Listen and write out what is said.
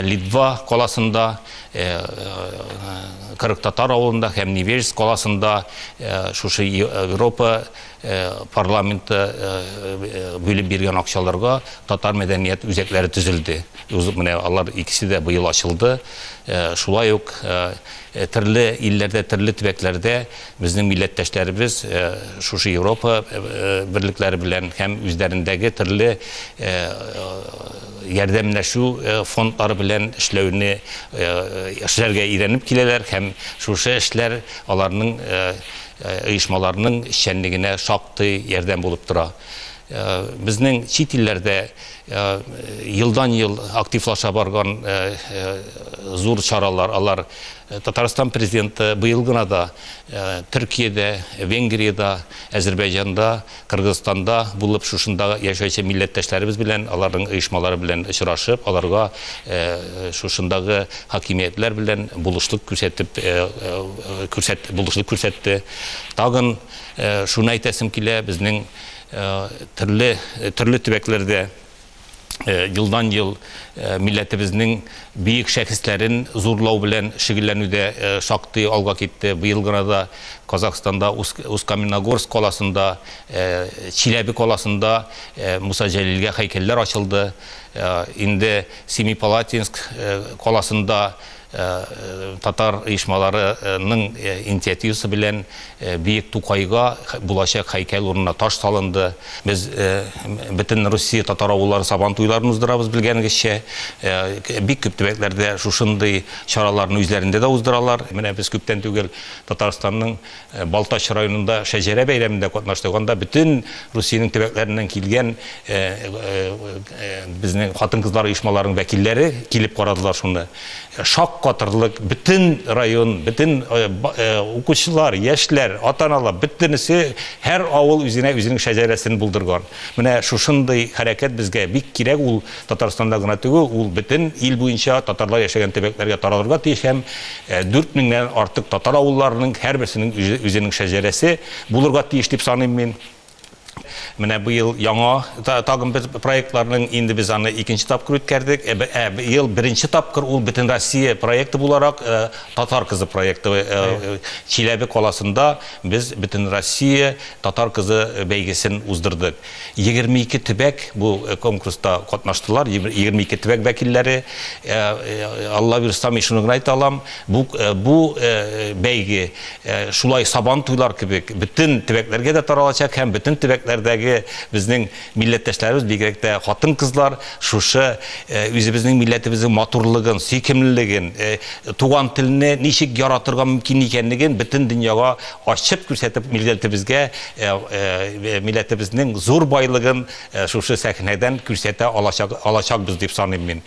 Литва коласында, Кырык Татар ауылында һәм Невельск коласында шушы Европа парламенты бөлеп биргән акчаларга татар мәдәният үзәкләре төзелде. Менә алар икесе дә быел ачылды. Шулай ук төрле илләрдә, төрле төбәкләрдә безнең милләттәшләребез шушы Европа берлекләре белән һәм үзләрендәге төрле ярдәмләшү фондлары белән эшләүне эшләргә өйрәнеп киләләр һәм шушы эшләр аларның оешмаларның эшчәнлегенә шактый ярдәм булып тора. Безнең чит илләрдә елдан-ел активлаша барган зур чаралар, алар Татарстан президенты быел гына да Төркиядә, Венгриядә, Азәрбайҗанда, Кыргызстанда булып шушында яшәүче милләттәшләребез белән, аларның оешмалары белән очрашып, аларга шушындагы хакимиятләр белән булышлык күрсәтте. Тагын шуны әйтәсем килә, безнең төрле төбәкләрдә елдан-ел милләтебезнең бийек шәхесләрен зурлау белән шөгыльләнүдә шактый алга китте. Быел гына да Казахстанда Усть-Каменогорск коласында, Чиләбе коласында Муса Җәлилгә һәйкәлләр ачылды. Инде Семипалатинск коласында татар оешмаларының инициативасы белән Бийек Тукайга булачак һәйкәл урынына таш салынды. Без бөтен Россия татар авыллары сабан туйларын уздырабыз белгәнегезчә. Бик күп төбәкләрдә шушындый чараларны үзләрендә дә уздыралар. Менә без күптән түгел Татарстанның Балтач районында шәҗәрә бәйрәмендә катнаштырганда бөтен Россиянең төбәкләреннән килгән безнең хатын-кызлар оешмаларының вәкилләре килеп карадылар шуны. Катырлык, бөтен район, бөтен укучылар, яшьләр, ата-аналар, бөтенесе һәр авыл үзенең шәҗәрәсен булдырган. Менә шушындый хәрәкәт безгә бик кирәк, ул Татарстанда гына түгел, ул бөтен ил буенча татарлар яшәгән төбәкләргә таралырга тиеш һәм 4000-нән артык татар авылларының һәрберсенең үзенең шәҗәрәсе булырга тиеш дип саныйм мин. Менә быел яңа тагын бер проектларның инде без аны икенче тапкыр үткәрдек. Быел беренче тапкыр ул бөтен Россия проекты буларак Татар кызы проекты Чиләбе коласында без бөтен Россия Татар кызы бәйгесен уздырдык. 22 төбәк бу конкурста катнаштылар, 22 төбәк вәкилләре. Алла бирсә, мин шуны гына әйтә алам, бу бәйге шулай сабан туйлар кебек бөтен төбәкләргә дә таралачак һәм бөтен төбәкләрдәге безнең милләттәшләребез, бигрәк тә хатын-кызлар шушы үзебезнең милләтебезнең матурлыгын, сөйкемлелеген, туган телне ничек яратырга мөмкин икәнлеген бөтен дөньяга ачып күрсәтеп, милләтебезнең зур байлыгын шушы сәхнәдән күрсәтә алачакбыз дип саныйм мин.